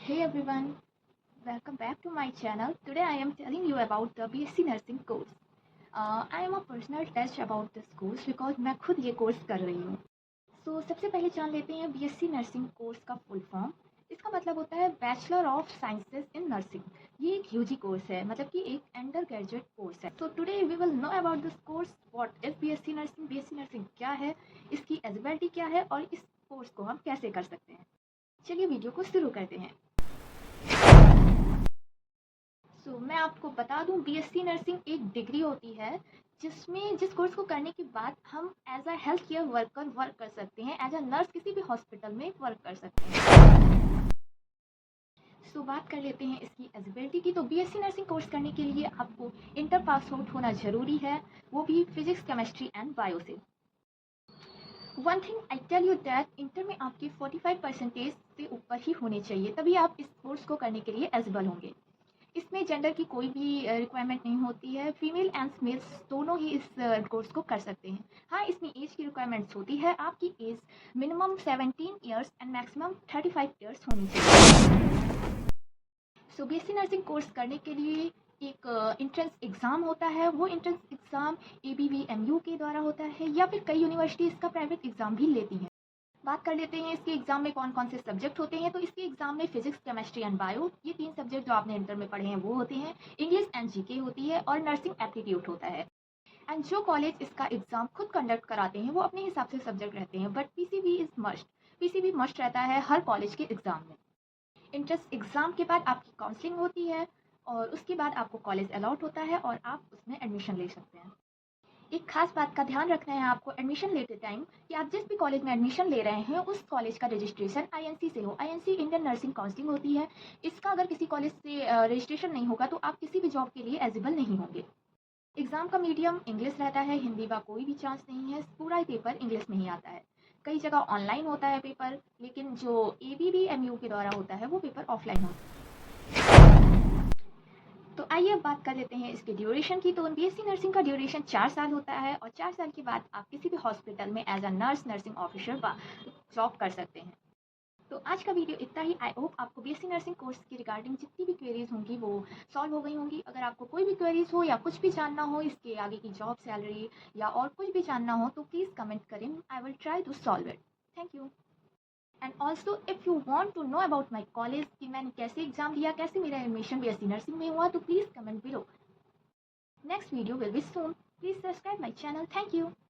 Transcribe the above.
Hey everyone, welcome back to my channel. Today I am telling you about the BSc Nursing course. I am a personal touch about this course because मैं खुद ये course कर रही हूँ. सबसे पहले जान लेते हैं BSc नर्सिंग कोर्स का फुल फॉर्म. इसका मतलब होता है bachelor of sciences in nursing. ये एक यूजी कोर्स है, मतलब कि एक अंडर ग्रेजुएट कोर्स है. Today we will know about this course. What is BSc nursing क्या है, इसकी एलिजिबिलिटी क्या है और इस कोर्स को हम कैसे कर सकते हैं. चलिए वीडियो को शुरू करते हैं. मैं आपको बता दूं, BSc नर्सिंग एक डिग्री होती है जिस कोर्स को करने के बाद हम as a health care worker work कर सकते हैं, एज अ नर्स किसी भी हॉस्पिटल में वर्क कर सकते हैं. बात कर लेते हैं इसकी एलिजिबिलिटी की. BSc नर्सिंग कोर्स करने के लिए आपको इंटर पास आउट होना ज़रूरी है, वो भी फिजिक्स, केमिस्ट्री एंड बायो से. One thing I tell you that inter में आपकी 45% से ऊपर ही होने चाहिए, तभी आप इस कोर्स को करने के लिए एलिजिबल होंगे. इसमें जेंडर की कोई भी रिक्वायरमेंट नहीं होती है. फीमेल एंड मेल्स दोनों ही इस कोर्स को कर सकते हैं. हाँ, इसमें एज की रिक्वायरमेंट्स होती है. आपकी age minimum 17 years and maximum 35 years होनी चाहिए. BSc नर्सिंग कोर्स करने के लिए एक एंट्रेंस एग्ज़ाम होता है. वो एंट्रेंस एग्ज़ाम ABVMU के द्वारा होता है, या फिर कई यूनिवर्सिटी इसका प्राइवेट एग्ज़ाम भी लेती हैं. बात कर लेते हैं इसके एग्जाम में कौन कौन से सब्जेक्ट होते हैं. इसके एग्जाम में फिजिक्स, केमिस्ट्री एंड बायो, ये 3 सब्जेक्ट जो आपने इंटर में पढ़े हैं वो होते हैं. इंग्लिश एंड जीके होती है और नर्सिंग एप्टीट्यूड होता है. एंड जो कॉलेज इसका एग्जाम खुद कंडक्ट कराते हैं वो अपने हिसाब से सब्जेक्ट रहते हैं, but PCB is must. PCB must रहता है हर कॉलेज के एग्जाम में. इंट्रेंस एग्जाम के बाद आपकी काउंसलिंग होती है और उसके बाद आपको कॉलेज अलॉट होता है और आप उसमें एडमिशन ले सकते हैं. एक खास बात का ध्यान रखना है आपको एडमिशन लेते टाइम, कि आप जिस भी कॉलेज में एडमिशन ले रहे हैं उस कॉलेज का रजिस्ट्रेशन आईएनसी से हो. आईएनसी इंडियन नर्सिंग काउंसिलिंग होती है. इसका अगर किसी कॉलेज से रजिस्ट्रेशन नहीं होगा तो आप किसी भी जॉब के लिए एलिजिबल नहीं होंगे. एग्जाम का मीडियम इंग्लिश रहता है, हिंदी का कोई भी चांस नहीं है. पूरा ही पेपर इंग्लिश में ही आता है. कई जगह ऑनलाइन होता है पेपर, लेकिन जो ABVMU के द्वारा होता है वो पेपर ऑफलाइन होता है. आइए अब बात कर लेते हैं इसके ड्यूरेशन की. BSc नर्सिंग का ड्यूरेशन 4 साल होता है और 4 साल के बाद आप किसी भी हॉस्पिटल में as a nurse, nursing officer job कर सकते हैं. आज का वीडियो इतना ही. आई होप आपको BSc नर्सिंग कोर्स के रिगार्डिंग जितनी भी क्वेरीज होंगी वो सॉल्व हो गई होंगी. अगर आपको कोई भी क्वेरीज हो या कुछ भी जानना हो, इसके आगे की जॉब, सैलरी या और कुछ भी जानना हो, तो प्लीज़ कमेंट करें. I will try to solve it. Thank you. And also if you want to know about my college, कि मैंने कैसे एग्जाम दिया, कैसे मेरा एडमिशन BSc नर्सिंग में हुआ, तो please comment below. Next video will be soon. Please subscribe my channel. Thank you.